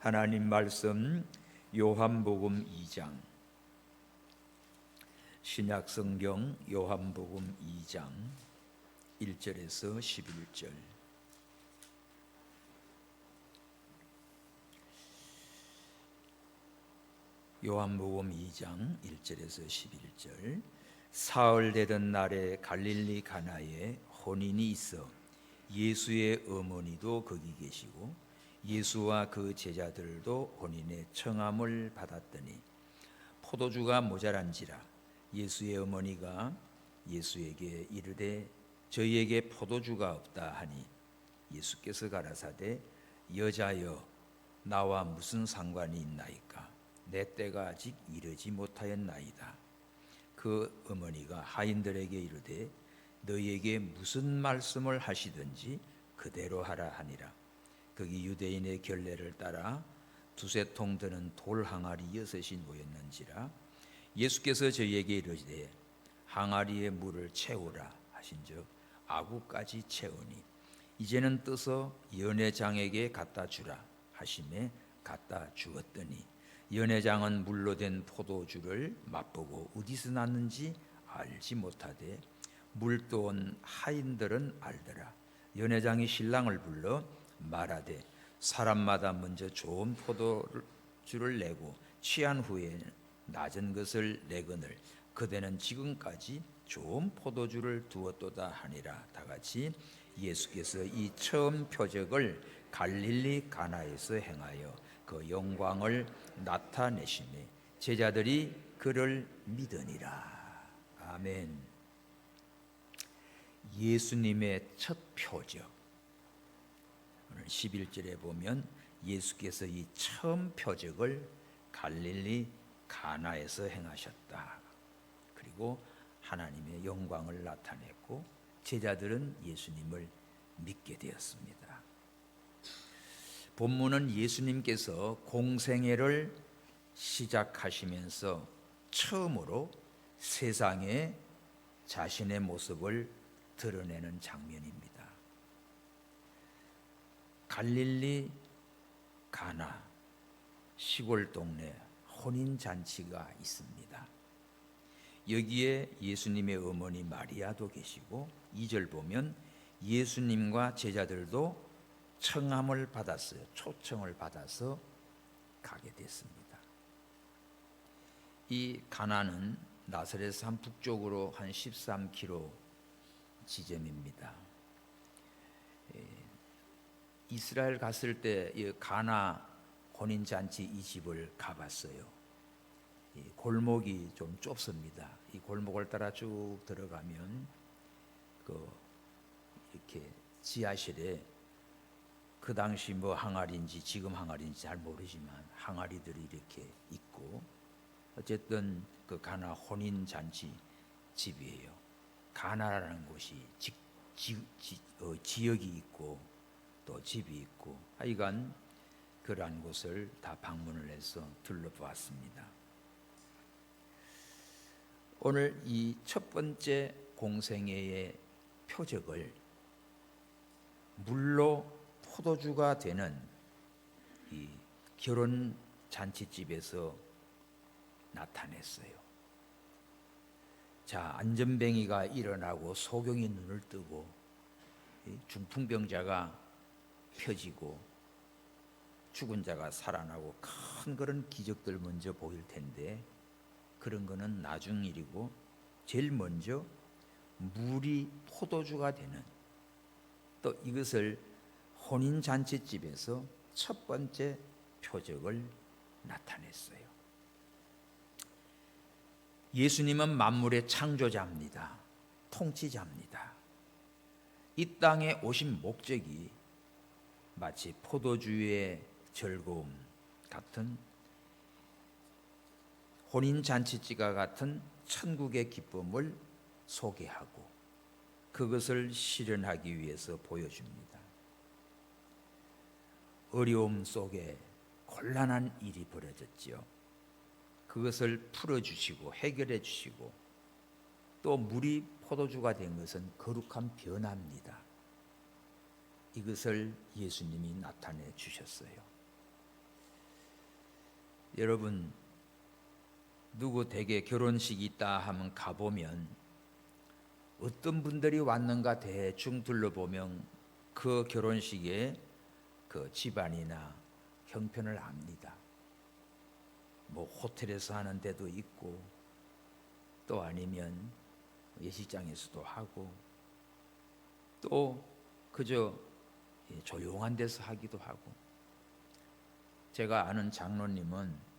하나님 말씀 요한복음 2장, 신약성경 요한복음 2장 1절에서 11절. 요한복음 2장 1절에서 11절. 사흘 되던 날에 갈릴리 가나에 혼인이 있어 예수의 어머니도 거기 계시고 예수와 그 제자들도 혼인의 청함을 받았더니 포도주가 모자란지라 예수의 어머니가 예수에게 이르되 저희에게 포도주가 없다 하니 예수께서 가라사대 여자여 나와 무슨 상관이 있나이까 내 때가 아직 이르지 못하였나이다. 그 어머니가 하인들에게 이르되 너희에게 무슨 말씀을 하시든지 그대로 하라 하니라. 거기 유대인의 결례를 따라 두세 통 드는 돌 항아리 6이 놓였는지라. 예수께서 저희에게 이르시되 항아리에 물을 채우라 하신즉 아구까지 채우니 이제는 떠서 연회장에게 갖다 주라 하심에 갖다 주었더니 연회장은 물로 된 포도주를 맛보고 어디서 났는지 알지 못하되 물 떠온 하인들은 알더라. 연회장이 신랑을 불러 말하되 사람마다 먼저 좋은 포도주를 내고 취한 후에 낮은 것을 내거늘 그대는 지금까지 좋은 포도주를 두었도다 하니라. 다같이 예수께서 이 처음 표적을 갈릴리 가나에서 행하여 그 영광을 나타내시매 제자들이 그를 믿으니라. 아멘. 예수님의 첫 표적. 오늘 11절에 보면 예수께서 이 처음 표적을 갈릴리 가나에서 행하셨다. 그리고 하나님의 영광을 나타냈고 제자들은 예수님을 믿게 되었습니다. 본문은 예수님께서 공생애를 시작하시면서 처음으로 세상에 자신의 모습을 드러내는 장면입니다. 갈릴리 가나 시골 동네 혼인잔치가 있습니다. 여기에 예수님의 어머니 마리아도 계시고 2절 보면 예수님과 제자들도 청함을 받았어요. 초청을 받아서 가게 됐습니다. 이 가나는 나사렛에서 한 북쪽으로 한 13km 지점입니다. 이스라엘 갔을 때 이 가나 혼인잔치 이 집을 가봤어요. 이 골목이 좀 좁습니다. 이 골목을 따라 쭉 들어가면 이렇게 지하실에 그 당시 뭐 항아리인지 지금 항아리인지 잘 모르지만 항아리들이 이렇게 있고 어쨌든 그 가나 혼인잔치 집이에요. 가나라는 곳이 지역이 있고 또 집이 있고 하여간 그러한 곳을 다 방문을 해서 둘러보았습니다. 오늘 이 첫 번째 공생애의 표적을 물로 포도주가 되는 이 결혼 잔치집에서 나타냈어요. 자, 안전뱅이가 일어나고 소경이 눈을 뜨고 중풍병자가 펴지고 죽은 자가 살아나고 큰 그런 기적들 먼저 보일 텐데 그런 거는 나중 일이고 제일 먼저 물이 포도주가 되는 또 이것을 혼인잔치집에서 첫 번째 표적을 나타냈어요. 예수님은 만물의 창조자입니다. 통치자입니다. 이 땅에 오신 목적이 마치 포도주의 즐거움 같은 혼인잔치집과 같은 천국의 기쁨을 소개하고 그것을 실현하기 위해서 보여줍니다. 어려움 속에 곤란한 일이 벌어졌지요. 그것을 풀어주시고 해결해 주시고 또 물이 포도주가 된 것은 거룩한 변화입니다. 이것을 예수님이 나타내 주셨어요. 여러분, 누구 댁에 결혼식이 있다 하면 가보면 어떤 분들이 왔는가 대충 둘러보면 그 결혼식에 그 집안이나 형편을 압니다. 뭐 호텔에서 하는 데도 있고 또 아니면 예식장에서도 하고 또 그저 조용한 데서 하기도 하고. 제가 아는 장로님은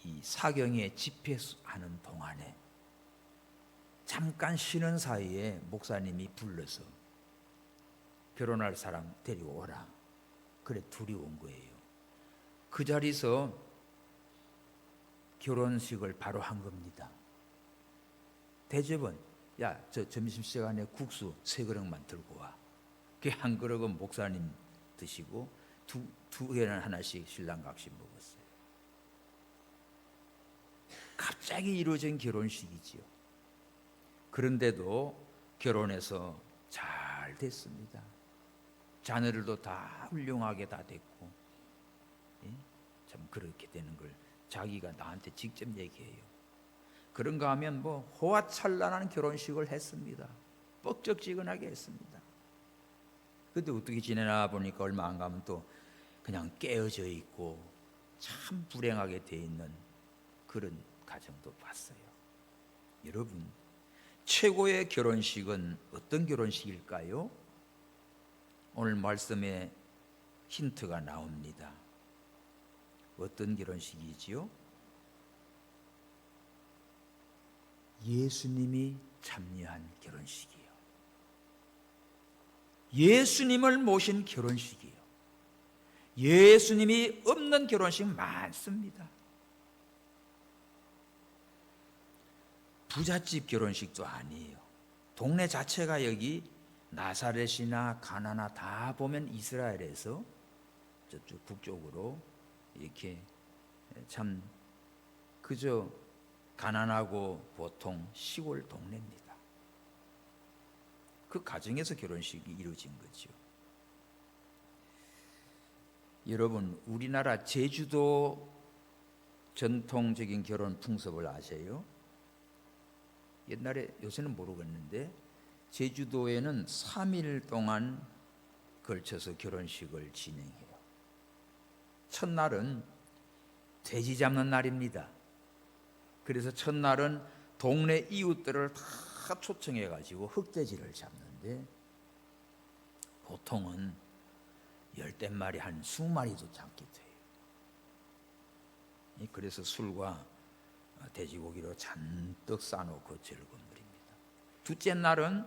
이 사경에 집회하는 동안에 잠깐 쉬는 사이에 목사님이 불러서 결혼할 사람 데리고 오라. 그래 둘이 온 거예요. 그 자리에서 결혼식을 바로 한 겁니다. 대접은 야, 저 점심시간에 국수 3그릇만 들고 와. 그 한 그릇은 목사님 드시고 두 개는 하나씩 신랑 각시 먹었어요. 갑자기 이루어진 결혼식이지요. 그런데도 결혼해서 잘 됐습니다. 자녀들도 다 훌륭하게 다 됐고, 참 그렇게 되는 걸 자기가 나한테 직접 얘기해요. 그런가 하면 뭐 호화찬란한 결혼식을 했습니다. 뻑적지근하게 했습니다. 근데 어떻게 지내나 보니까 얼마 안 가면 또 그냥 깨어져 있고 참 불행하게 돼 있는 그런 가정도 봤어요. 여러분, 최고의 결혼식은 어떤 결혼식일까요? 오늘 말씀에 힌트가 나옵니다. 어떤 결혼식이지요? 예수님이 참여한 결혼식이에요. 예수님을 모신 결혼식이에요. 예수님이 없는 결혼식 많습니다. 부잣집 결혼식도 아니에요. 동네 자체가 여기 나사렛이나 가나나 다 보면 이스라엘에서 저쪽 북쪽으로 이렇게 참 그저 가난하고 보통 시골 동네입니다. 그 가정에서 결혼식이 이루어진 거죠. 여러분, 우리나라 제주도 전통적인 결혼 풍습을 아세요? 옛날에, 요새는 모르겠는데 제주도에는 3일 동안 걸쳐서 결혼식을 진행해요. 첫날은 돼지 잡는 날입니다. 그래서 첫날은 동네 이웃들을 다 초청해 가지고 흑돼지를 잡는데 보통은 10마리 한 20마리도 잡게 돼요. 그래서 술과 돼지고기로 잔뜩 싸놓고 즐거운 날입니다. 둘째 날은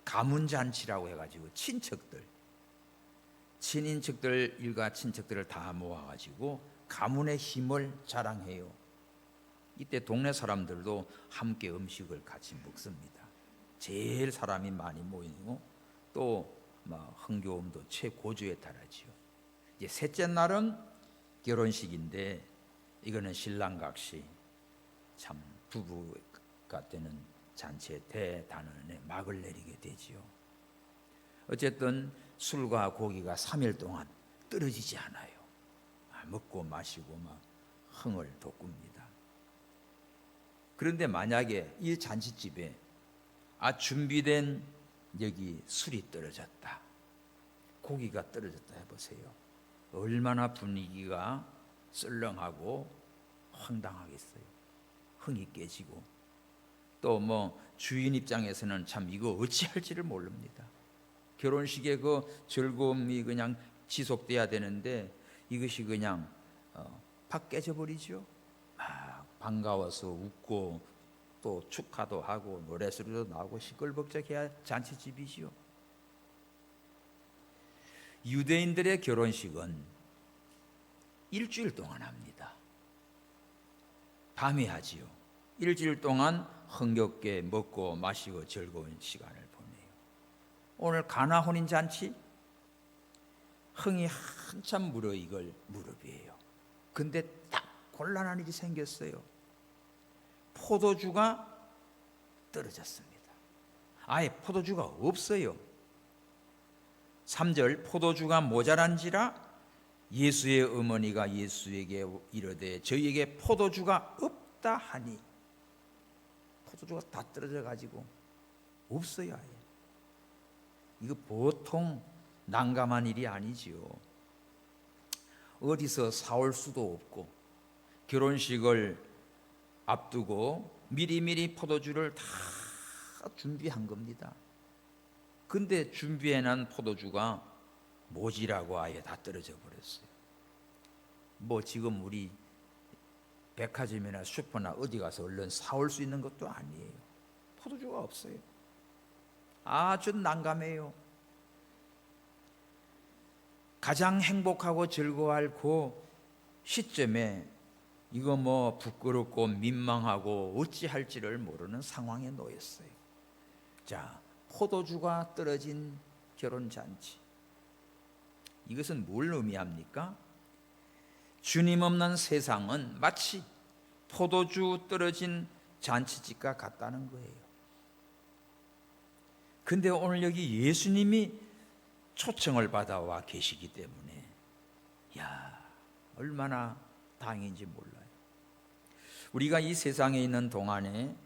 가문잔치라고 해가지고 친인척들 일가 친척들을 다 모아가지고 가문의 힘을 자랑해요. 이때 동네 사람들도 함께 음식을 같이 먹습니다. 제일 사람이 많이 모이고 또 흥겨움도 최고조에 달하지요. 이제 셋째 날은 결혼식인데 이거는 신랑각시 참 부부가 되는 잔치의 대단원에 막을 내리게 되지요. 어쨌든 술과 고기가 3일 동안 떨어지지 않아요. 먹고 마시고 막 흥을 돋굽니다. 그런데 만약에 이 잔치집에 준비된 여기 술이 떨어졌다, 고기가 떨어졌다 해보세요. 얼마나 분위기가 썰렁하고 황당하겠어요. 흥이 깨지고 또 주인 입장에서는 참 이거 어찌할지를 모릅니다. 결혼식의 그 즐거움이 그냥 지속돼야 되는데 이것이 그냥 팍 깨져버리죠. 반가워서 웃고 또 축하도 하고 노래소리도 나오고 시끌벅적해야 잔치집이지요. 유대인들의 결혼식은 일주일 동안 합니다. 밤에 하지요. 일주일 동안 흥겹게 먹고 마시고 즐거운 시간을 보내요. 오늘 가나 혼인 잔치 흥이 한참 무르익을 무렵이에요. 근데 딱 곤란한 일이 생겼어요. 포도주가 떨어졌습니다. 아예 포도주가 없어요. 3절, 포도주가 모자란지라 예수의 어머니가 예수에게 이르되 저희에게 포도주가 없다 하니, 포도주가 다 떨어져 가지고 없어요. 아예. 이거 보통 난감한 일이 아니지요. 어디서 사올 수도 없고 결혼식을 앞두고 미리미리 포도주를 다 준비한 겁니다. 근데 준비해놓은 포도주가 모지라고 아예 다 떨어져 버렸어요. 뭐 지금 우리 백화점이나 슈퍼나 어디 가서 얼른 사올 수 있는 것도 아니에요. 포도주가 없어요. 아주 난감해요. 가장 행복하고 즐거워할 그 시점에 이거 뭐 부끄럽고 민망하고 어찌할지를 모르는 상황에 놓였어요. 자, 포도주가 떨어진 결혼잔치. 이것은 뭘 의미합니까? 주님 없는 세상은 마치 포도주 떨어진 잔치집과 같다는 거예요. 근데 오늘 여기 예수님이 초청을 받아와 계시기 때문에 얼마나 다행인지 몰라요. 우리가 이 세상에 있는 동안에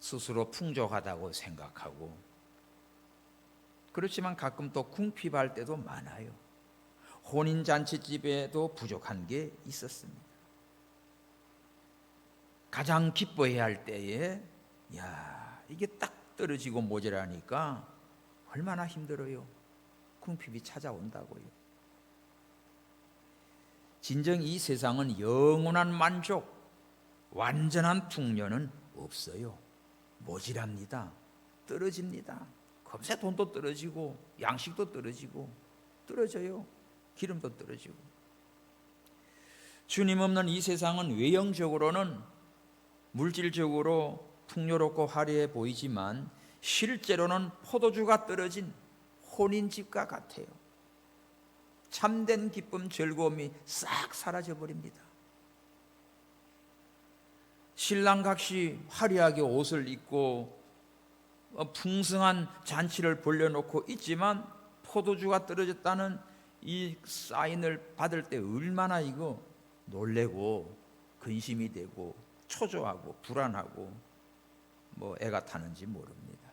스스로 풍족하다고 생각하고, 그렇지만 가끔 또 궁핍할 때도 많아요. 혼인잔치집에도 부족한 게 있었습니다. 가장 기뻐해야 할 때에 이게 딱 떨어지고 모자라니까 얼마나 힘들어요. 궁핍이 찾아온다고요. 진정 이 세상은 영원한 만족, 완전한 풍요는 없어요. 모질합니다. 떨어집니다. 금세 돈도 떨어지고 양식도 떨어지고 떨어져요. 기름도 떨어지고. 주님 없는 이 세상은 외형적으로는 물질적으로 풍요롭고 화려해 보이지만 실제로는 포도주가 떨어진 혼인집과 같아요. 참된 기쁨, 즐거움이 싹 사라져 버립니다. 신랑 각시 화려하게 옷을 입고 풍성한 잔치를 벌려놓고 있지만 포도주가 떨어졌다는 이 사인을 받을 때 얼마나 이거 놀래고 근심이 되고 초조하고 불안하고 뭐 애가 타는지 모릅니다.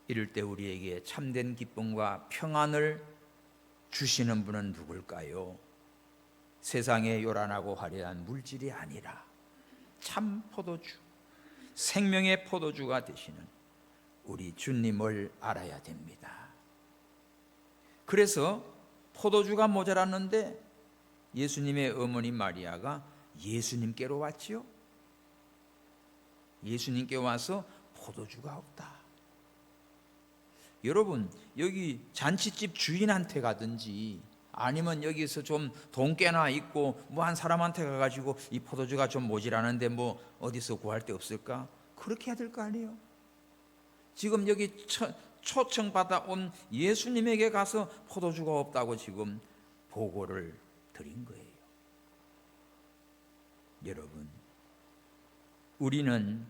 이럴 때 우리에게 참된 기쁨과 평안을 주시는 분은 누굴까요? 세상의 요란하고 화려한 물질이 아니라 참 포도주, 생명의 포도주가 되시는 우리 주님을 알아야 됩니다. 그래서 포도주가 모자랐는데 예수님의 어머니 마리아가 예수님께로 왔지요. 예수님께 와서 포도주가 없다. 여러분, 여기 잔치집 주인한테 가든지 아니면 여기서 좀 돈 꽤나 있고 뭐 한 사람한테 가가지고 이 포도주가 좀 모자라는데 뭐 어디서 구할 데 없을까? 그렇게 해야 될 거 아니에요? 지금 여기 초청받아 온 예수님에게 가서 포도주가 없다고 지금 보고를 드린 거예요. 여러분, 우리는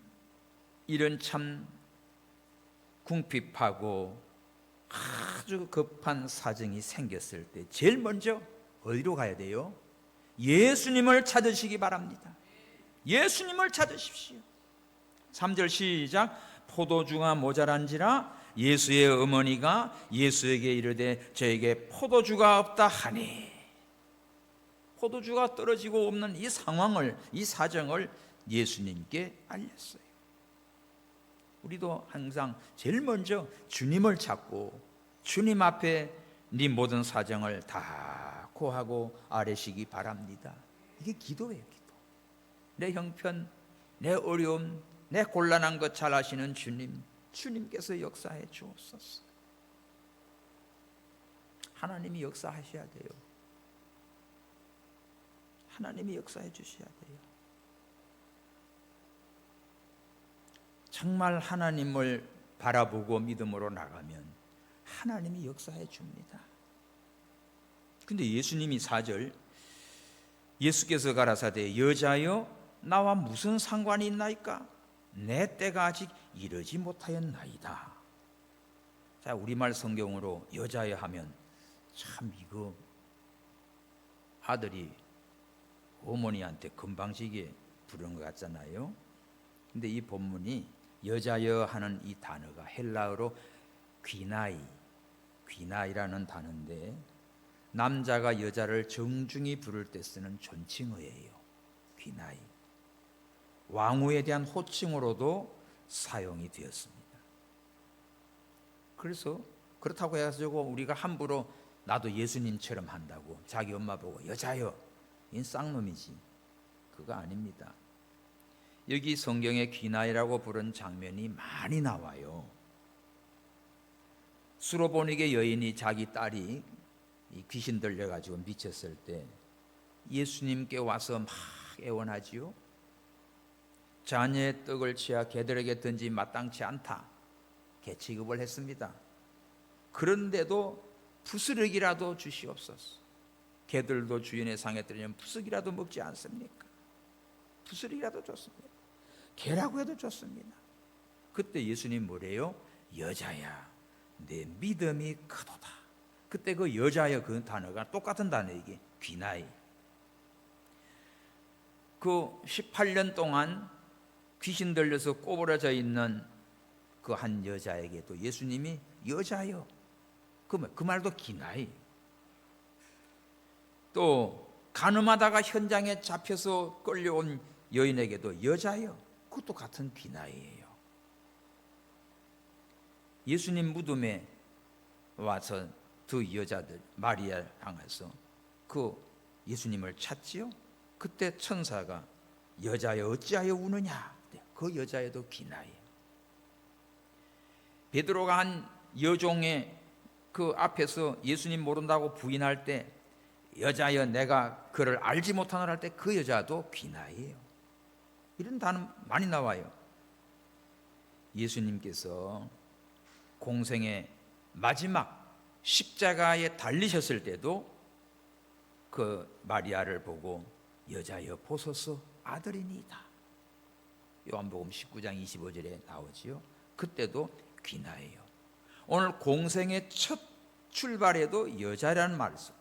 이런 참 궁핍하고 아주 급한 사정이 생겼을 때 제일 먼저 어디로 가야 돼요? 예수님을 찾으시기 바랍니다. 예수님을 찾으십시오. 3절 시작. 포도주가 모자란지라 예수의 어머니가 예수에게 이르되 저에게 포도주가 없다 하니, 포도주가 떨어지고 없는 이 상황을, 이 사정을 예수님께 알렸어요. 우리도 항상 제일 먼저 주님을 찾고 주님 앞에 네 모든 사정을 다 고하고 아뢰시기 바랍니다. 이게 기도예요. 기도. 내 형편, 내 어려움, 내 곤란한 것 잘 아시는 주님, 주님께서 역사해 주옵소서. 하나님이 역사하셔야 돼요. 하나님이 역사해 주셔야 돼요. 정말 하나님을 바라보고 믿음으로 나가면 하나님이 역사해 줍니다. 근데 예수님이 4절, 예수께서 가라사대 여자여 나와 무슨 상관이 있나이까? 내 때가 아직 이르지 못하였나이다. 자, 우리말 성경으로 여자여 하면 참 이거 아들이 어머니한테 금방지게 부른 것 같잖아요. 근데 이 본문이 여자여 하는 이 단어가 헬라어로 귀나이라는 단어인데, 남자가 여자를 정중히 부를 때 쓰는 존칭어예요. 귀나이. 왕후에 대한 호칭으로도 사용이 되었습니다. 그래서 그렇다고 해가지고 우리가 함부로 나도 예수님처럼 한다고 자기 엄마 보고 여자여, 이 쌍놈이지. 그거 아닙니다. 여기 성경에 귀나이라고 부른 장면이 많이 나와요. 수로보니게 여인이 자기 딸이 귀신 들려가지고 미쳤을 때 예수님께 와서 막 애원하지요. 자녀의 떡을 치아 개들에게 던지 마땅치 않다, 개 취급을 했습니다. 그런데도 푸스럭이라도 주시옵소서. 개들도 주인의 상에 들으면 푸스럭이라도 먹지 않습니까? 푸스럭이라도 좋습니다. 개라고 해도 좋습니다. 그때 예수님 뭐래요? 여자야, 내 믿음이 크도다. 그때 그 여자야 그 단어가 똑같은 단어, 이게 귀나이. 그 18년 동안 귀신 들려서 꼬부라져 있는 그 한 여자에게도 예수님이 여자여, 그 말도 귀나이. 또 간음하다가 현장에 잡혀서 끌려온 여인에게도 여자여, 그것도 같은 귀나이예요. 예수님 무덤에 와서 두 여자들 마리아를 향해서 그 예수님을 찾지요. 그때 천사가 여자여 어찌하여 우느냐, 그 여자여도 귀나이. 베드로가 한 여종의 그 앞에서 예수님 모른다고 부인할 때 여자여 내가 그를 알지 못하노라 할 때 그 여자도 귀나이예요. 이런 단어 많이 나와요. 예수님께서 공생의 마지막 십자가에 달리셨을 때도 그 마리아를 보고 여자여 보소서 아들이니이다. 요한복음 19장 25절에 나오지요. 그때도 귀나이에요. 오늘 공생의 첫 출발에도 여자라는 말을 쓰고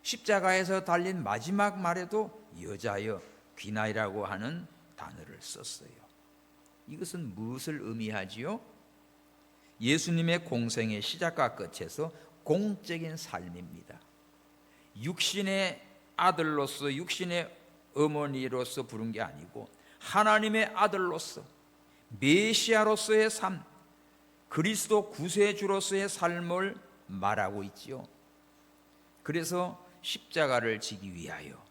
십자가에서 달린 마지막 말에도 여자여 귀나이라고 하는 단어를 썼어요. 이것은 무엇을 의미하지요? 예수님의 공생의 시작과 끝에서 공적인 삶입니다. 육신의 아들로서, 육신의 어머니로서 부른 게 아니고 하나님의 아들로서, 메시아로서의 삶, 그리스도 구세주로서의 삶을 말하고 있지요. 그래서 십자가를 지기 위하여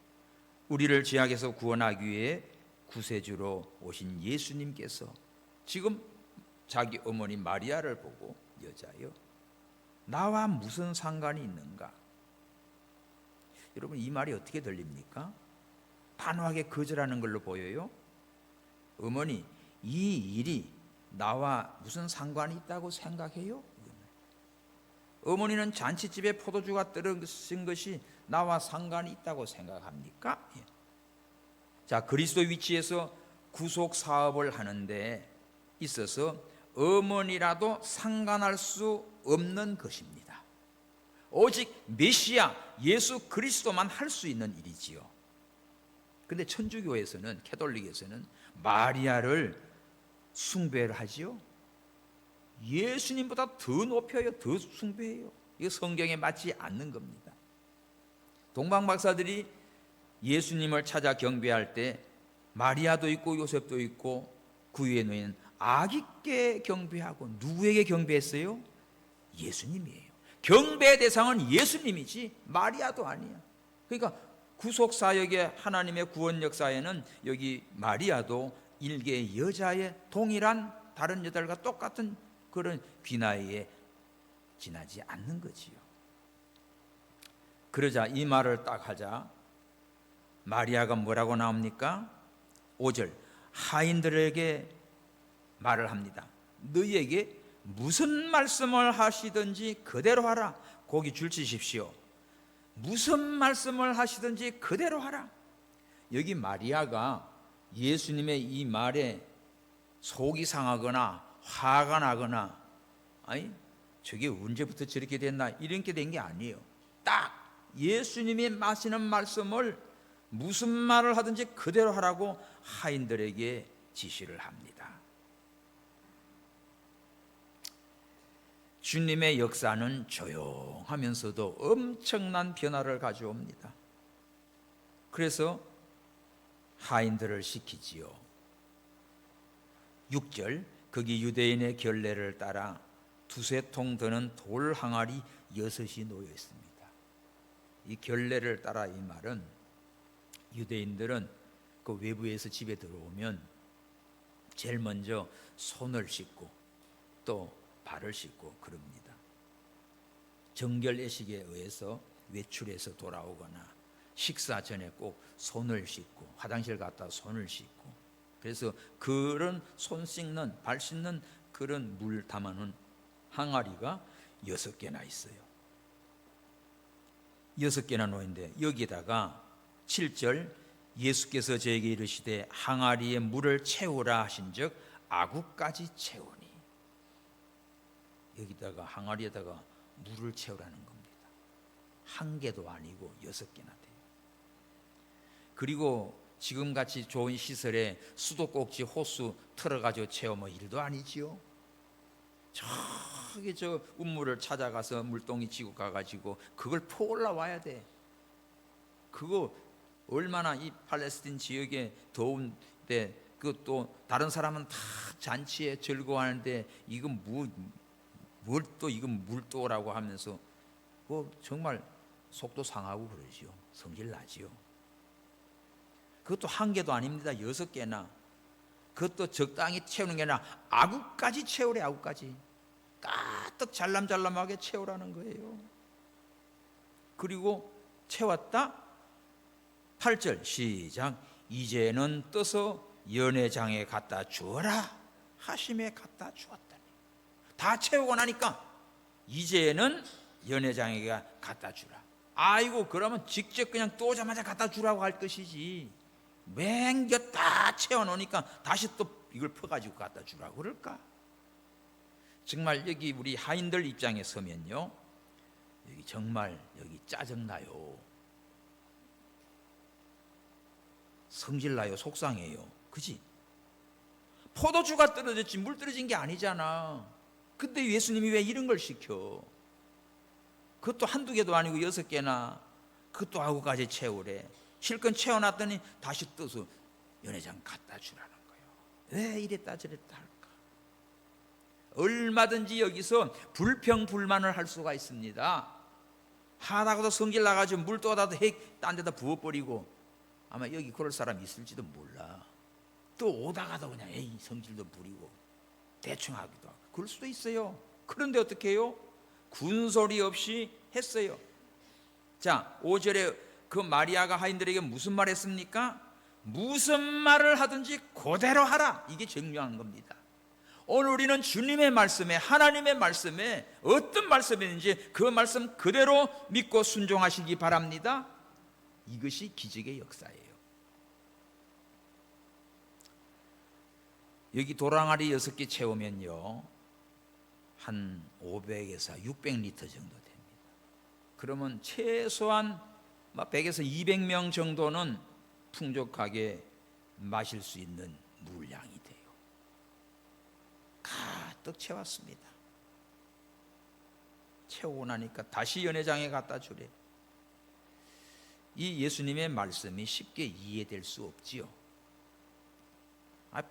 우리를 죄악에서 구원하기 위해 구세주로 오신 예수님께서 지금 자기 어머니 마리아를 보고 여자여 나와 무슨 상관이 있는가? 여러분, 이 말이 어떻게 들립니까? 단호하게 거절하는 걸로 보여요. 어머니, 이 일이 나와 무슨 상관이 있다고 생각해요? 어머니는 잔치집에 포도주가 떨어진 것이 나와 상관이 있다고 생각합니까? 자, 그리스도 위치에서 구속 사업을 하는데 있어서 어머니라도 상관할 수 없는 것입니다. 오직 메시아 예수 그리스도만 할 수 있는 일이지요. 근데 천주교에서는, 캐톨릭에서는 마리아를 숭배를 하지요. 예수님보다 더 높여요. 더 숭배해요. 이거 성경에 맞지 않는 겁니다. 동방 박사들이 예수님을 찾아 경배할 때 마리아도 있고 요셉도 있고 그 위에 놓인 아기께 경배하고 누구에게 경배했어요? 예수님이에요. 경배의 대상은 예수님이지 마리아도 아니야. 그러니까 구속사역의 하나님의 구원 역사에는 여기 마리아도 일개의 여자의 동일한 다른 여자들과 똑같은 그런 귀나이에 지나지 않는 거지요. 그러자 이 말을 딱 하자 마리아가 뭐라고 나옵니까? 5절 하인들에게 말을 합니다. 너희에게 무슨 말씀을 하시든지 그대로 하라. 거기 줄치십시오. 무슨 말씀을 하시든지 그대로 하라. 여기 마리아가 예수님의 이 말에 속이 상하거나 화가 나거나 아니 저게 언제부터 저렇게 됐나 이런 게 된 게 아니에요. 딱 예수님이 마시는 말씀을 무슨 말을 하든지 그대로 하라고 하인들에게 지시를 합니다. 주님의 역사는 조용하면서도 엄청난 변화를 가져옵니다. 그래서 하인들을 시키지요. 6절, 거기 유대인의 결례를 따라 두세 통 드는 돌 항아리 6이 놓여 있습니다. 이 결례를 따라, 이 말은 유대인들은 그 외부에서 집에 들어오면 제일 먼저 손을 씻고 또 발을 씻고 그럽니다. 정결 예식에 의해서 외출해서 돌아오거나 식사 전에 꼭 손을 씻고 화장실 갔다 손을 씻고, 그래서 그런 손 씻는, 발 씻는 그런 물 담아놓은 항아리가 6개나 있어요. 6개나 놓인데 여기다가 7절, 예수께서 저에게 이르시되 항아리에 물을 채우라 하신즉 아구까지 채우니, 여기다가 항아리에다가 물을 채우라는 겁니다. 한 개도 아니고 6개나 돼요. 그리고 지금같이 좋은 시설에 수도꼭지 호수 틀어가지고 채우면 일도 아니지요. 저기 저 운물을 찾아가서 물동이 지고 가가지고 그걸 퍼 올라와야 돼. 그거 얼마나 이 팔레스틴 지역에 더운데, 그 또 다른 사람은 다 잔치에 즐거워하는데 이건 뭘 또 이건 물도라고 하면서 뭐 정말 속도 상하고 그러지요. 성질 나지요. 그것도 한 개도 아닙니다. 6개나. 그것도 적당히 채우는 게 아니라 아구까지 채우래. 아구까지 까뜩 잘람잘람하게 채우라는 거예요. 그리고 채웠다. 8절 시작. 이제는 떠서 연회장에 갖다 주어라 하심에 갖다 주었다니. 다 채우고 나니까 이제는 연회장에 갖다 주라. 아이고, 그러면 직접 그냥 또 오자마자 갖다 주라고 할 것이지, 맹겨 다 채워놓으니까 다시 또 이걸 퍼가지고 갖다 주라고 그럴까? 정말 여기 우리 하인들 입장에 서면요, 여기 정말 여기 짜증나요. 성질나요. 속상해요. 그지? 포도주가 떨어졌지 물 떨어진 게 아니잖아. 근데 예수님이 왜 이런 걸 시켜? 그것도 한두 개도 아니고 6개나, 그것도 아구까지 채우래. 실컷 채워놨더니 다시 떠서 연회장 갖다 주라는 거예요. 왜 이랬다 저랬다 할까? 얼마든지 여기서 불평불만을 할 수가 있습니다. 하다가도 성질 나가지고 물 떠다도 딴 데다 부어버리고, 아마 여기 그럴 사람 있을지도 몰라. 또 오다가도 그냥 에이 성질도 부리고 대충 하기도 하고 그럴 수도 있어요. 그런데 어떻게 해요? 군소리 없이 했어요. 자, 5절에 그 마리아가 하인들에게 무슨 말 했습니까? 무슨 말을 하든지 그대로 하라. 이게 중요한 겁니다. 오늘 우리는 주님의 말씀에, 하나님의 말씀에 어떤 말씀인지 그 말씀 그대로 믿고 순종하시기 바랍니다. 이것이 기적의 역사예요. 여기 돌항아리 6개 채우면요 한 500에서 600리터 정도 됩니다. 그러면 최소한 100에서 200명 정도는 풍족하게 마실 수 있는 물량이 돼요. 가득 채웠습니다. 채우고 나니까 다시 연회장에 갖다 주래. 이 예수님의 말씀이 쉽게 이해될 수 없지요.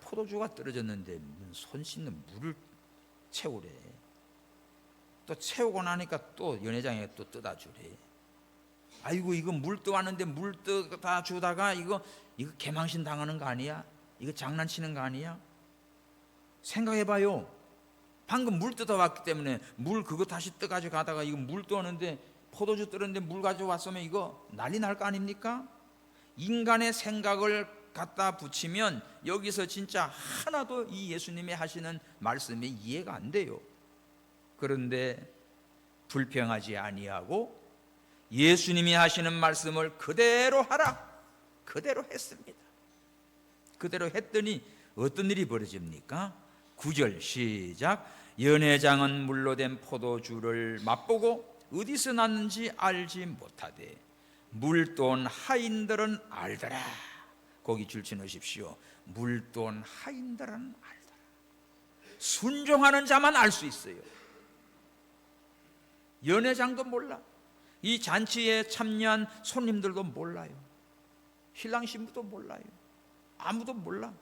포도주가 떨어졌는데 손 씻는 물을 채우래. 또 채우고 나니까 또 연회장에 또 떠다 주래. 아이고, 이거 물 떠왔는데 물 떠다 주다가 이거 개망신 당하는 거 아니야? 이거 장난치는 거 아니야? 생각해봐요. 방금 물 뜯어왔기 때문에 물 그거 다시 떠가지고 가다가 이거 물 떠오는데 포도주 떨었는데 물 가져왔으면 이거 난리 날 거 아닙니까? 인간의 생각을 갖다 붙이면 여기서 진짜 하나도 이 예수님이 하시는 말씀이 이해가 안 돼요. 그런데 불평하지 아니하고 예수님이 하시는 말씀을 그대로 하라. 그대로 했습니다. 그대로 했더니 어떤 일이 벌어집니까? 9절 시작. 연회장은 물로 된 포도주를 맛보고 어디서 났는지 알지 못하되 물돈 하인들은 알더라. 거기 줄쳐 넣으십시오. 물돈 하인들은 알더라. 순종하는 자만 알 수 있어요. 연회장도 몰라. 이 잔치에 참여한 손님들도 몰라요. 신랑 신부도 몰라요. 아무도 몰라.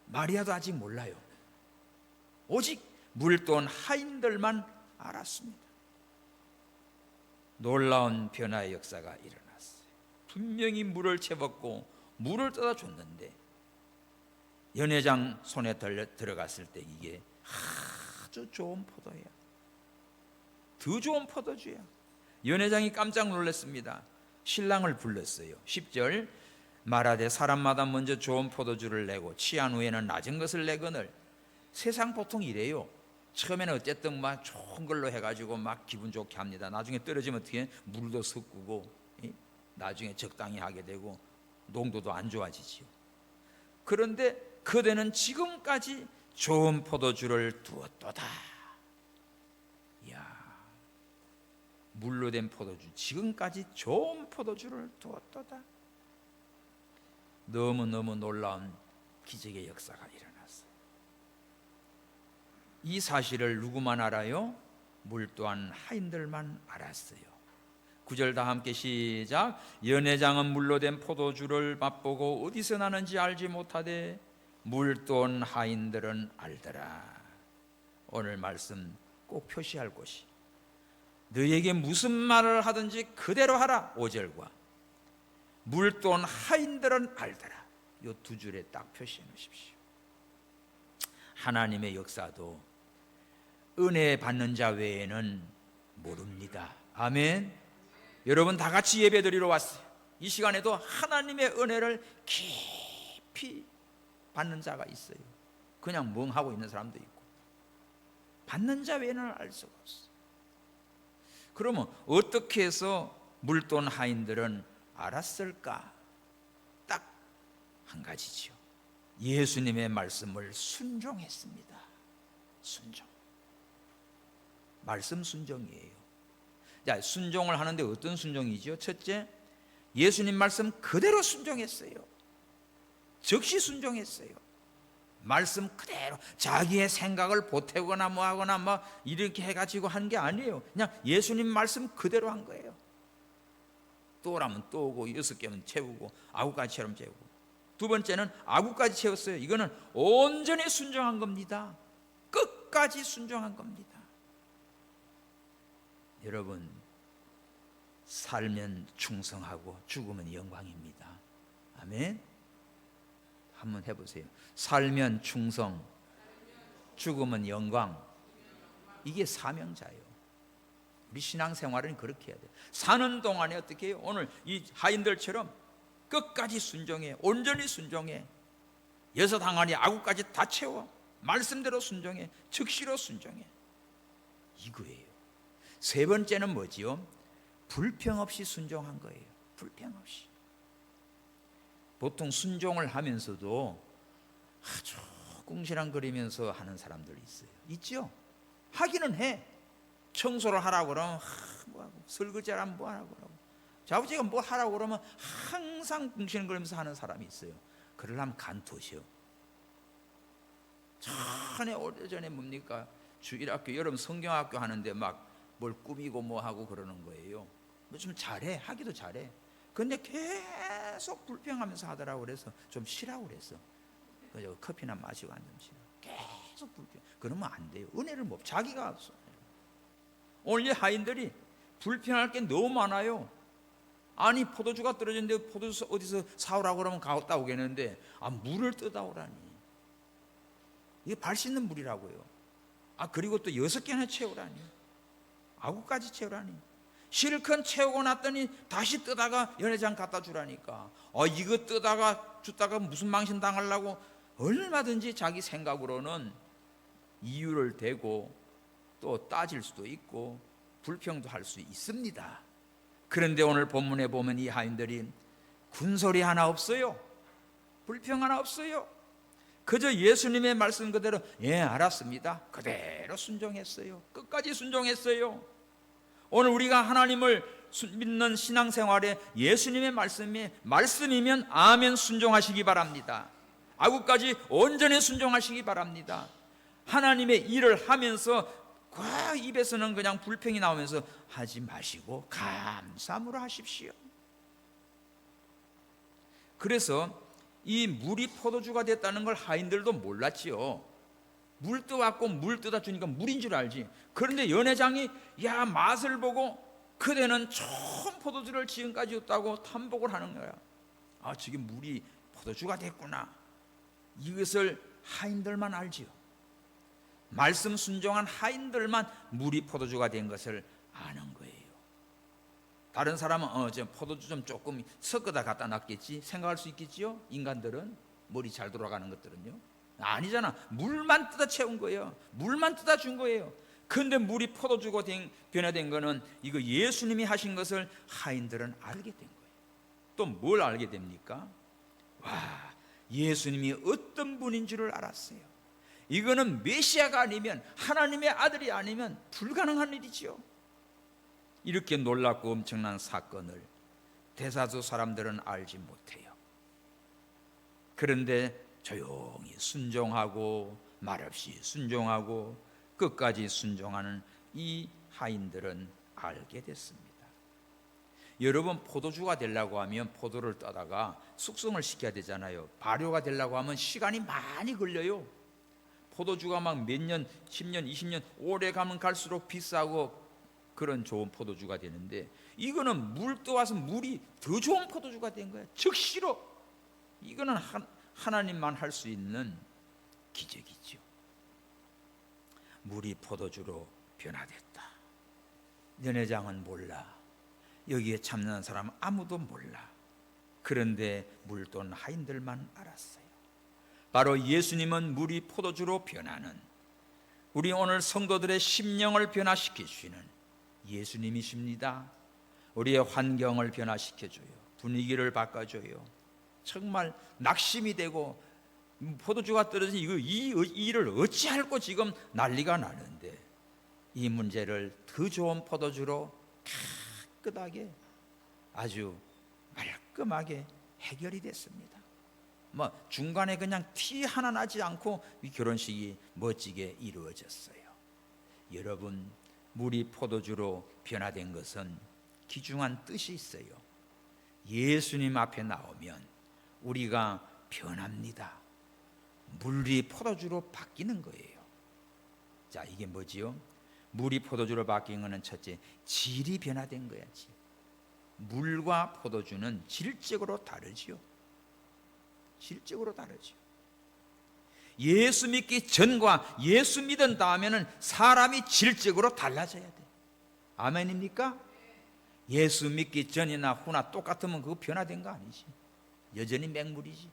마리아도 아직 몰라요. 오직 물돈 하인들만 알았습니다. 놀라운 변화의 역사가 일어났어요. 분명히 물을 채웠고 물을 떠다 줬는데 연회장 손에 들어갔을 때 이게 아주 좋은 포도야. 더 좋은 포도주야. 연회장이 깜짝 놀랐습니다. 신랑을 불렀어요. 10절 말하되 사람마다 먼저 좋은 포도주를 내고 취한 후에는 낮은 것을 내거늘. 세상 보통 이래요. 처음에는 어쨌든 막 좋은 걸로 해가지고 막 기분 좋게 합니다. 나중에 떨어지면 어떻게 물도 섞고 나중에 적당히 하게 되고 농도도 안 좋아지지요. 그런데 그대는 지금까지 좋은 포도주를 두었도다. 이야, 물로 된 포도주, 지금까지 좋은 포도주를 두었도다. 너무너무 놀라운 기적의 역사가 일어났어요. 이 사실을 누구만 알아요? 물 또한 하인들만 알았어요. 9절 다 함께 시작. 연회장은 물로 된 포도주를 맛보고 어디서 나는지 알지 못하되 물 또한 하인들은 알더라. 오늘 말씀 꼭 표시할 곳이 너에게 무슨 말을 하든지 그대로 하라. 5절과 물 또한 하인들은 알더라. 이 두 줄에 딱 표시해 놓으십시오. 하나님의 역사도 은혜 받는 자 외에는 모릅니다. 아멘. 여러분 다 같이 예배 드리러 왔어요. 이 시간에도 하나님의 은혜를 깊이 받는 자가 있어요. 그냥 멍하고 있는 사람도 있고. 받는 자 외에는 알 수가 없어요. 그러면 어떻게 해서 물돈 하인들은 알았을까? 딱 한 가지죠. 예수님의 말씀을 순종했습니다. 순종. 말씀 순종이에요. 자, 순종을 하는데 어떤 순종이죠? 첫째, 예수님 말씀 그대로 순종했어요. 즉시 순종했어요. 말씀 그대로 자기의 생각을 보태거나 뭐 하거나 막 이렇게 해가지고 한 게 아니에요. 그냥 예수님 말씀 그대로 한 거예요. 또 오라면 또 오고 6개면 채우고 9가지처럼 채우고. 두 번째는 9가지 채웠어요. 이거는 온전히 순종한 겁니다. 끝까지 순종한 겁니다. 여러분, 살면 충성하고 죽으면 영광입니다. 아멘. 한번 해보세요. 살면 충성, 죽으면 영광. 이게 사명자예요. 우리 신앙생활은 그렇게 해야 돼요. 사는 동안에 어떻게 해요? 오늘 이 하인들처럼 끝까지 순종해. 온전히 순종해. 6 항아리 9가지 다 채워. 말씀대로 순종해. 즉시로 순종해. 이거예요. 세 번째는 뭐지요? 불평 없이 순종한 거예요. 불평 없이. 보통 순종을 하면서도 아주 궁시렁거리면서 하는 사람들이 있어요. 있죠? 하기는 해. 청소를 하라고 그러면 뭐하고, 설거지를 하면 뭐하라고 그러고, 아버지가 뭐 하라고 그러면 항상 궁시렁거리면서 하는 사람이 있어요. 그러려면 간두셔. 전에 오래전에 뭡니까? 주일학교, 여름 성경학교 하는데 막 뭘 꾸미고 뭐 하고 그러는 거예요. 뭐 좀 잘해, 하기도 잘해. 근데 계속 불평하면서 하더라고. 그래서 좀 쉬라고 그랬어. 그래서 커피나 마시고 앉으면 쉬라. 계속 불평. 그러면 안 돼요. 은혜를 못. 자기가 없어. 오늘 이 하인들이 불평할 게 너무 많아요. 아니 포도주가 떨어졌는데 포도주 어디서 사오라고 그러면 갔다 오겠는데 물을 떠다 오라니. 이게 발 씻는 물이라고요. 그리고 또 6개나 채우라니. 9가지 채우라니. 실컷 채우고 났더니 다시 뜨다가 연회장 갖다 주라니까. 이거 뜨다가 줬다가 무슨 망신 당하려고 얼마든지 자기 생각으로는 이유를 대고 또 따질 수도 있고 불평도 할 수 있습니다. 그런데 오늘 본문에 보면 이 하인들이 군소리 하나 없어요. 불평 하나 없어요. 그저 예수님의 말씀 그대로 알았습니다. 그대로 순종했어요. 끝까지 순종했어요. 오늘 우리가 하나님을 믿는 신앙생활에 예수님의 말씀이면 아멘 순종하시기 바랍니다. 아구까지 온전히 순종하시기 바랍니다. 하나님의 일을 하면서 그 입에서는 그냥 불평이 나오면서 하지 마시고 감사함으로 하십시오. 그래서 이 물이 포도주가 됐다는 걸 하인들도 몰랐지요. 물 떠갖고 물 떠다 주니까 물인 줄 알지. 그런데 연회장이 맛을 보고 그대는 처음 포도주를 지금까지 없다고 탐복을 하는 거야. 저게 물이 포도주가 됐구나. 이것을 하인들만 알지요. 말씀 순종한 하인들만 물이 포도주가 된 것을 아는 거예요. 다른 사람은 포도주 좀 조금 섞어다 갖다 놨겠지 생각할 수 있겠지요. 인간들은 머리 잘 돌아가는 것들은요. 아니잖아. 물만 뜯어 채운 거예요. 물만 뜯어 준 거예요. 그런데 물이 포도주가 변화된 거는 이거 예수님이 하신 것을 하인들은 알게 된 거예요. 또 뭘 알게 됩니까? 예수님이 어떤 분인 줄을 알았어요. 이거는 메시아가 아니면, 하나님의 아들이 아니면 불가능한 일이지요. 이렇게 놀랍고 엄청난 사건을 대사도 사람들은 알지 못해요. 그런데 조용히 순종하고 말없이 순종하고 끝까지 순종하는 이 하인들은 알게 됐습니다. 여러분, 포도주가 되려고 하면 포도를 따다가 숙성을 시켜야 되잖아요. 발효가 되려고 하면 시간이 많이 걸려요. 포도주가 막 몇 년, 10년, 20년 오래 가면 갈수록 비싸고 그런 좋은 포도주가 되는데, 이거는 물 떠와서 물이 더 좋은 포도주가 된 거야. 즉시로. 이거는 하나님만 할 수 있는 기적이죠. 물이 포도주로 변화됐다. 연회장은 몰라. 여기에 참여한 사람 아무도 몰라. 그런데 물돈 하인들만 알았어요. 바로 예수님은 물이 포도주로 변하는, 우리 오늘 성도들의 심령을 변화시켜 주시는 예수님이십니다. 우리의 환경을 변화시켜줘요. 분위기를 바꿔줘요. 정말 낙심이 되고 포도주가 떨어진 이 일을 어찌할꼬 지금 난리가 나는데, 이 문제를 더 좋은 포도주로 깨끗하게 아주 말끔하게 해결이 됐습니다. 중간에 그냥 티 하나 나지 않고 이 결혼식이 멋지게 이루어졌어요. 여러분, 물이 포도주로 변화된 것은 귀중한 뜻이 있어요. 예수님 앞에 나오면 우리가 변합니다. 물이 포도주로 바뀌는 거예요. 자, 이게 뭐지요? 물이 포도주로 바뀐 것은 첫째, 질이 변화된 거야. 질. 물과 포도주는 질적으로 다르지요. 질적으로 다르지요. 예수 믿기 전과 예수 믿은 다음에는 사람이 질적으로 달라져야 돼. 아멘입니까? 예수 믿기 전이나 후나 똑같으면 그거 변화된 거 아니지. 여전히 맹물이지.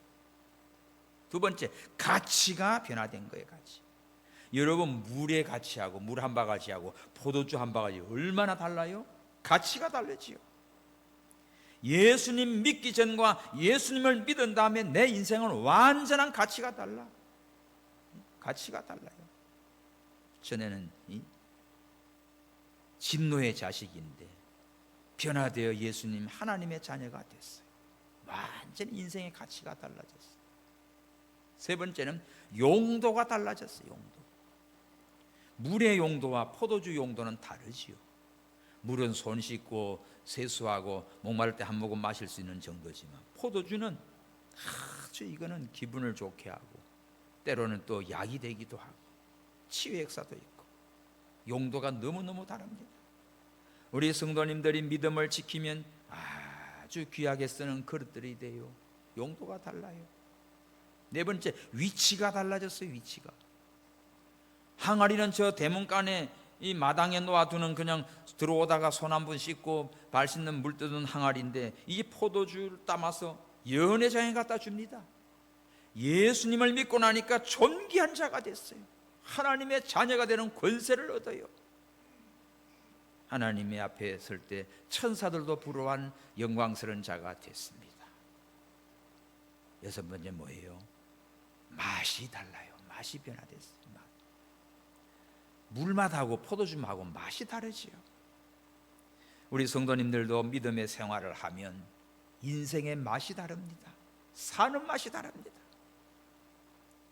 두 번째, 가치가 변화된 거예요. 가치. 여러분, 물의 가치하고 물 한 바가지하고 포도주 한 바가지 얼마나 달라요? 가치가 다르지요. 예수님 믿기 전과 예수님을 믿은 다음에 내 인생은 완전한 가치가 달라. 가치가 달라요. 전에는 진노의 자식인데 변화되어 예수님 하나님의 자녀가 됐어요. 완전히 인생의 가치가 달라졌어요. 세 번째는 용도가 달라졌어요. 용도. 물의 용도와 포도주 용도는 다르지요. 물은 손 씻고 세수하고 목마를 때 한 모금 마실 수 있는 정도지만, 포도주는 아주 이거는 기분을 좋게 하고 때로는 또 약이 되기도 하고 치유의 역사도 있고 용도가 너무너무 다릅니다. 우리 성도님들이 믿음을 지키면 아주 귀하게 쓰는 그릇들이 돼요. 용도가 달라요. 네 번째, 위치가 달라졌어요. 위치가. 항아리는 저 대문간에 이 마당에 놓아두는, 그냥 들어오다가 손 한 번 씻고 발 씻는 물 뜨는 항아리인데, 이 포도주를 담아서 연회장에 갖다 줍니다. 예수님을 믿고 나니까 존귀한 자가 됐어요. 하나님의 자녀가 되는 권세를 얻어요. 하나님의 앞에 설 때 천사들도 부러워한 영광스러운 자가 됐습니다. 여섯 번째 뭐예요? 맛이 달라요. 맛이 변화됐어요. 물맛하고 포도주하고 맛이 다르지요. 우리 성도님들도 믿음의 생활을 하면 인생의 맛이 다릅니다. 사는 맛이 다릅니다.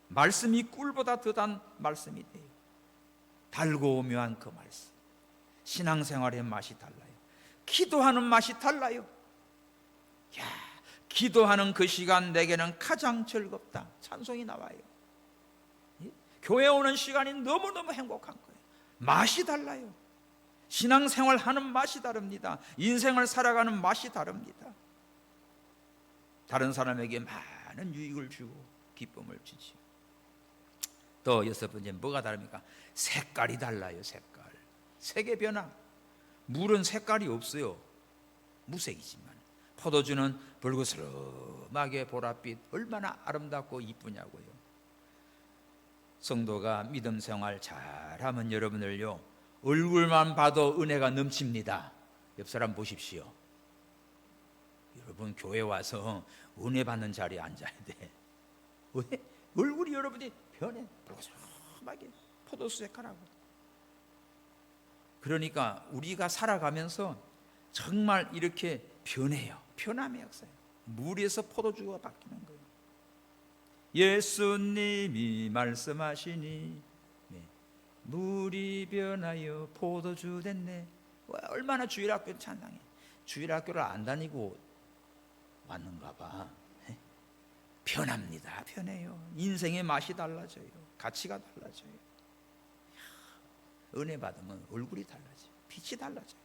말씀이 꿀보다 더 단 말씀이 돼요. 달고 오묘한 그 말씀. 신앙생활의 맛이 달라요. 기도하는 맛이 달라요. 야, 기도하는 그 시간 내게는 가장 즐겁다. 찬송이 나와요. 교회 오는 시간이 너무너무 행복한 거예요. 맛이 달라요. 신앙생활 하는 맛이 다릅니다. 인생을 살아가는 맛이 다릅니다. 다른 사람에게 많은 유익을 주고 기쁨을 주지. 또 여섯 번째 뭐가 다릅니까? 색깔이 달라요. 색깔. 색의 변화. 물은 색깔이 없어요. 무색이지만 포도주는 붉으스름하게 보랏빛, 얼마나 아름답고 이쁘냐고요. 성도가 믿음 생활 잘하면 여러분을요, 얼굴만 봐도 은혜가 넘칩니다. 옆 사람 보십시오. 여러분 교회 와서 은혜 받는 자리에 앉아야 돼. 왜? 얼굴이 여러분이 변해. 붉으스름하게 포도수 색깔하고. 그러니까 우리가 살아가면서 정말 이렇게 변해요. 변함의 역사예요. 물에서 포도주가 바뀌는 거예요. 예수님이 말씀하시니 물이 변하여 포도주 됐네. 얼마나 주일학교 찬양해. 주일학교를 안 다니고 왔는가 봐. 변합니다. 변해요. 인생의 맛이 달라져요. 가치가 달라져요. 은혜 받으면 얼굴이 달라져요. 빛이 달라져요.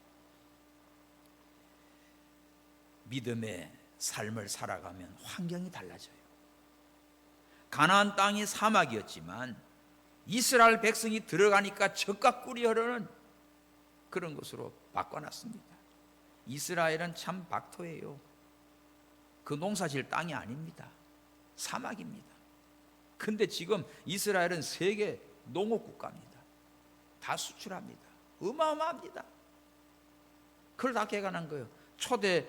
믿음의 삶을 살아가면 환경이 달라져요. 가나안 땅이 사막이었지만 이스라엘 백성이 들어가니까 젖과 꿀이 흐르는 그런 곳으로 바꿔놨습니다. 이스라엘은 참 박토예요. 그 농사질 땅이 아닙니다. 사막입니다. 근데 지금 이스라엘은 세계 농업 국가입니다. 다 수출합니다. 어마어마합니다. 그걸 다 개간한 거예요. 초대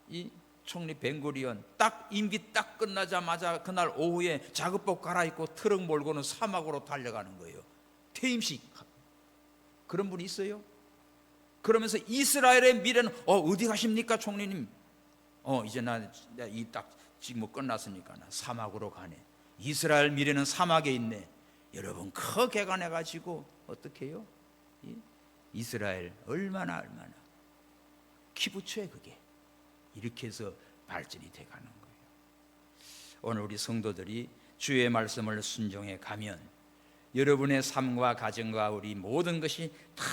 이 총리 벤구리온 딱 임기 딱 끝나자마자 그날 오후에 작업복 갈아입고 트럭 몰고는 사막으로 달려가는 거예요. 퇴임식. 그런 분이 있어요? 그러면서 이스라엘의 미래는 어디 가십니까 총리님? 이제 나 이 딱 지금 뭐 끝났으니까 나 사막으로 가네. 이스라엘 미래는 사막에 있네. 여러분 그 개간해 가지고 어떻게 해요? 이스라엘 얼마나 키부츠에 그게 이렇게 해서 발전이 돼 가는 거예요. 오늘 우리 성도들이 주의 말씀을 순종해 가면 여러분의 삶과 가정과 우리 모든 것이 다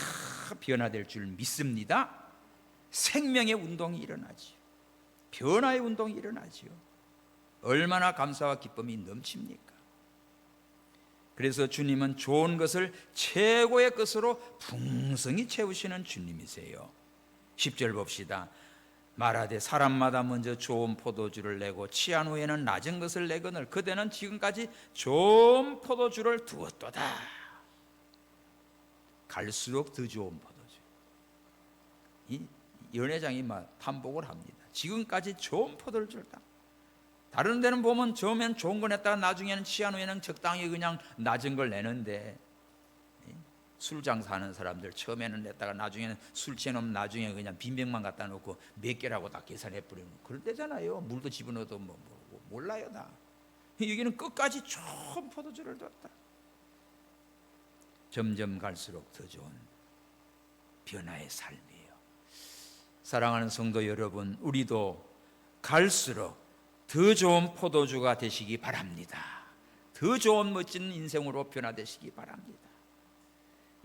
변화될 줄 믿습니다. 생명의 운동이 일어나지요. 변화의 운동이 일어나지요. 얼마나 감사와 기쁨이 넘칩니까? 그래서 주님은 좋은 것을 최고의 것으로 풍성히 채우시는 주님이세요. 10절 봅시다. 말하되 사람마다 먼저 좋은 포도주를 내고 취한 후에는 낮은 것을 내거늘 그대는 지금까지 좋은 포도주를 두었도다. 갈수록 더 좋은 포도주. 이 연회장이 막 반복을 합니다. 지금까지 좋은 포도주를 다. 다른 데는 보면 처음엔 좋은 거 냈다가 나중에는 취한 후에는 적당히 그냥 낮은 걸 내는데, 술 장사하는 사람들 처음에는 냈다가 나중에는 술 취해놓으면 나중에 그냥 빈병만 갖다 놓고 몇 개라고 다 계산해버리는 그럴 때잖아요. 물도 집어넣어도 뭐 몰라요 다. 여기는 끝까지 좋은 포도주를 뒀다. 점점 갈수록 더 좋은 변화의 삶이에요. 사랑하는 성도 여러분, 우리도 갈수록 더 좋은 포도주가 되시기 바랍니다. 더 좋은 멋진 인생으로 변화되시기 바랍니다.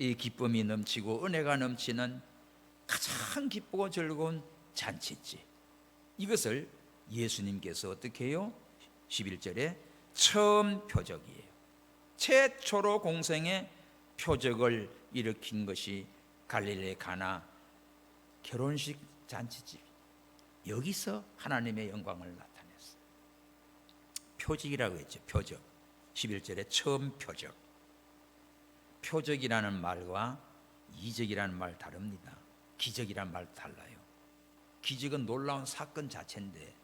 이 기쁨이 넘치고 은혜가 넘치는 가장 기쁘고 즐거운 잔치지, 이것을 예수님께서 어떻게 해요? 11절에 처음 표적이에요. 최초로 공생의 표적을 일으킨 것이 갈릴리 가나 결혼식 잔치집. 여기서 하나님의 영광을 나타냈어요. 표적이라고 했죠. 표적. 11절에 처음 표적. 표적이라는 말과 이적이라는 말 다릅니다. 기적이라는 말 달라요. 기적은 놀라운 사건 자체인데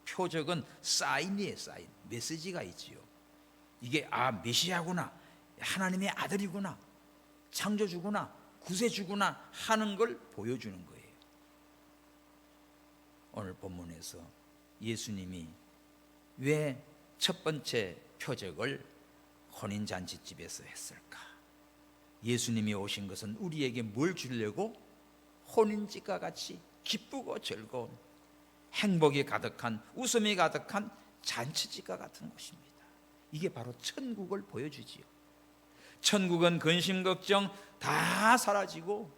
표적은 사인이에요. 사인. 메시지가 있지요. 이게 메시아구나, 하나님의 아들이구나, 창조주구나, 구세주구나 하는 걸 보여주는 거예요. 오늘 본문에서 예수님이 왜 첫 번째 표적을 혼인잔치집에서 했을까? 예수님이 오신 것은 우리에게 뭘 주려고? 혼인집과 같이 기쁘고 즐거운, 행복이 가득한, 웃음이 가득한 잔치집과 같은 곳입니다. 이게 바로 천국을 보여주지요. 천국은 근심 걱정 다 사라지고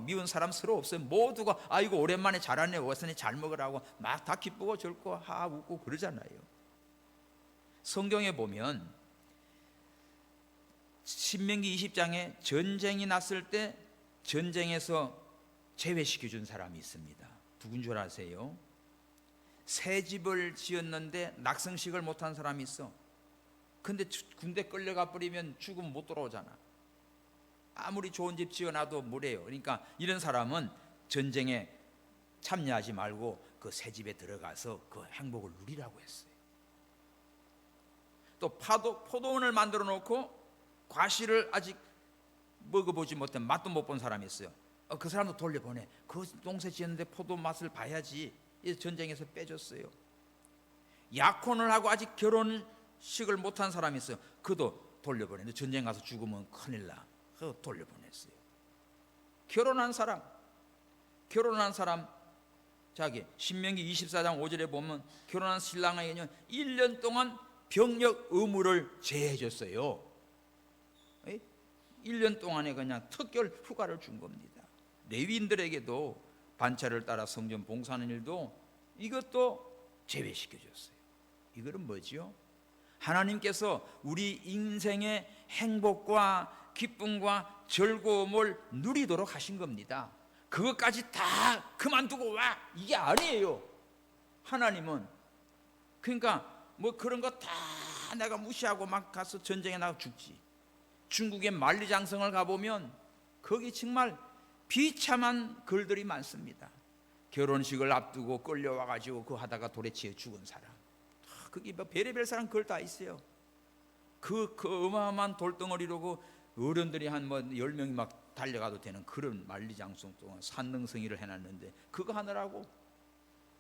미운 사람 서로 없어요. 모두가 아이고 오랜만에 잘 왔네, 왔으니 잘 먹으라고 막 다 기쁘고 즐고 하 웃고 그러잖아요. 성경에 보면 신명기 20장에 전쟁이 났을 때 전쟁에서 제외시켜 준 사람이 있습니다. 누군 줄 아세요? 새 집을 지었는데 낙성식을 못한 사람이 있어. 근데 군대 끌려가 버리면 죽으면 못 돌아오잖아. 아무리 좋은 집 지어놔도 뭐래요. 그러니까 이런 사람은 전쟁에 참여하지 말고 그 새 집에 들어가서 그 행복을 누리라고 했어요. 또 포도원을 만들어 놓고 과실을 아직 먹어보지 못한, 맛도 못 본 사람이 있어요. 그 사람도 돌려보내. 그 농사 지었는데 포도 맛을 봐야지. 전쟁에서 빼줬어요. 약혼을 하고 아직 결혼식을 못한 사람이 있어요. 그도 돌려보내. 전쟁 가서 죽으면 큰일 나. 그거 돌려보냈어요. 결혼한 사람 자기 신명기 24장 5절에 보면 결혼한 신랑에게는 1년 동안 병력 의무를 제해줬어요. 1년 동안에 그냥 특별 휴가를 준 겁니다. 레위인들에게도 반차를 따라 성전 봉사하는 일도 이것도 제외시켜줬어요. 이거는 뭐지요? 하나님께서 우리 인생의 행복과 기쁨과 즐거움을 누리도록 하신 겁니다. 그것까지 다 그만두고 와, 이게 아니에요. 하나님은 그러니까 그런 거 다 내가 무시하고 막 가서 전쟁에 나가 죽지. 중국의 만리장성을 가보면 거기 정말 비참한 글들이 많습니다. 결혼식을 앞두고 끌려와가지고 그 하다가 돌에 치여 죽은 사람, 거기 별의별 사람 글 다 있어요. 그 어마어마한 돌덩어리로 어른들이 한 10명이 막 달려가도 되는 그런 만리장성 동안 산능성의를 해놨는데 그거 하느라고,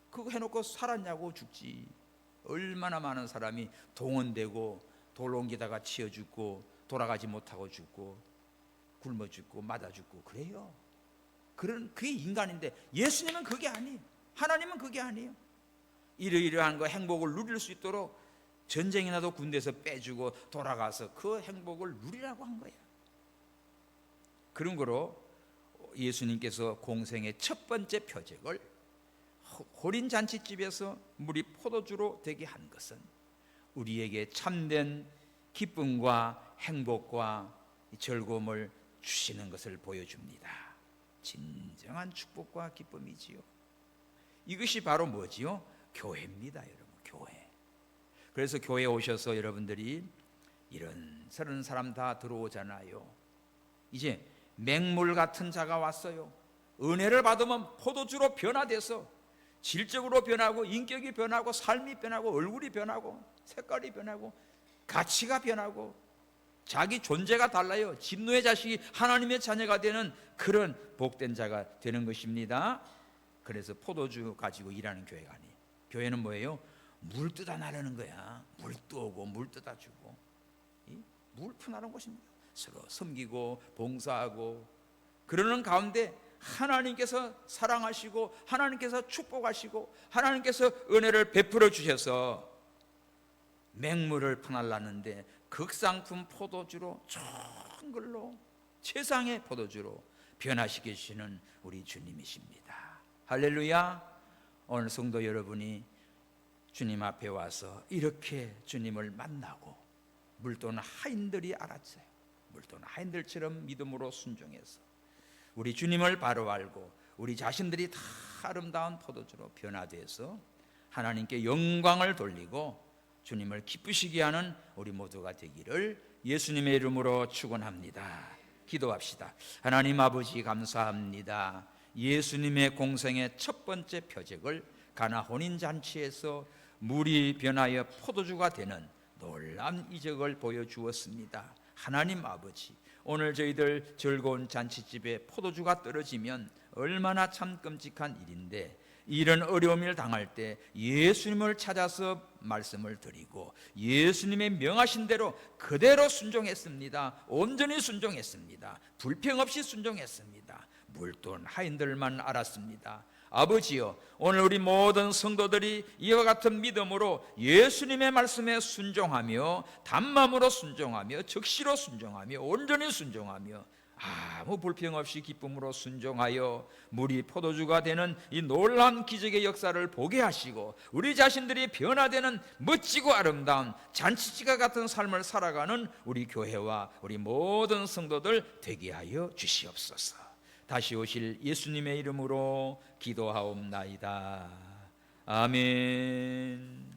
그거 해놓고 살았냐고 죽지. 얼마나 많은 사람이 동원되고 돌 옮기다가 치여 죽고 돌아가지 못하고 죽고 굶어 죽고 맞아 죽고 그래요. 그게 인간인데 예수님은 그게 아니에요. 하나님은 그게 아니에요. 이러이러한 거 행복을 누릴 수 있도록 전쟁이 나도 군대에서 빼주고 돌아가서 그 행복을 누리라고 한 거예요. 그런 거로 예수님께서 공생의 첫 번째 표적을 혼인잔치집에서 물이 포도주로 되게 한 것은 우리에게 참된 기쁨과 행복과 즐거움을 주시는 것을 보여줍니다. 진정한 축복과 기쁨이지요. 이것이 바로 뭐지요? 교회입니다, 여러분. 교회. 그래서 교회에 오셔서 여러분들이 이런저런 사람 다 들어오잖아요. 이제 맹물 같은 자가 왔어요. 은혜를 받으면 포도주로 변화돼서 질적으로 변하고 인격이 변하고 삶이 변하고 얼굴이 변하고 색깔이 변하고 가치가 변하고 자기 존재가 달라요. 진노의 자식이 하나님의 자녀가 되는 그런 복된 자가 되는 것입니다. 그래서 포도주 가지고 일하는 교회가 아니에요. 교회는 뭐예요? 물 뜨다 나르는 거야. 물 뜨고 물 뜨다 주고 물 푸나는 곳입니다. 서로 섬기고 봉사하고 그러는 가운데 하나님께서 사랑하시고 하나님께서 축복하시고 하나님께서 은혜를 베풀어 주셔서 맹물을 퍼날랐는데 극상품 포도주로 좋은 걸로 최상의 포도주로 변화시키시는 우리 주님이십니다. 할렐루야. 오늘 성도 여러분이 주님 앞에 와서 이렇게 주님을 만나고 물돈 하인들이 알았어요. 물돈 하인들처럼 믿음으로 순종해서 우리 주님을 바로 알고 우리 자신들이 다 아름다운 포도주로 변화돼서 하나님께 영광을 돌리고 주님을 기쁘시게 하는 우리 모두가 되기를 예수님의 이름으로 축원합니다. 기도합시다. 하나님 아버지 감사합니다. 예수님의 공생의 첫 번째 표적을 가나 혼인잔치에서 물이 변하여 포도주가 되는 놀라운 이적을 보여주었습니다. 하나님 아버지, 오늘 저희들 즐거운 잔치집에 포도주가 떨어지면 얼마나 참 끔찍한 일인데 이런 어려움을 당할 때 예수님을 찾아서 말씀을 드리고 예수님의 명하신 대로 그대로 순종했습니다. 온전히 순종했습니다. 불평 없이 순종했습니다. 물돈 하인들만 알았습니다. 아버지여, 오늘 우리 모든 성도들이 이와 같은 믿음으로 예수님의 말씀에 순종하며 단마음으로 순종하며 적시로 순종하며 온전히 순종하며 아무 불평 없이 기쁨으로 순종하여 물이 포도주가 되는 이 놀라운 기적의 역사를 보게 하시고 우리 자신들이 변화되는 멋지고 아름다운 잔치지가 같은 삶을 살아가는 우리 교회와 우리 모든 성도들 되게 하여 주시옵소서. 다시 오실 예수님의 이름으로 기도하옵나이다. 아멘.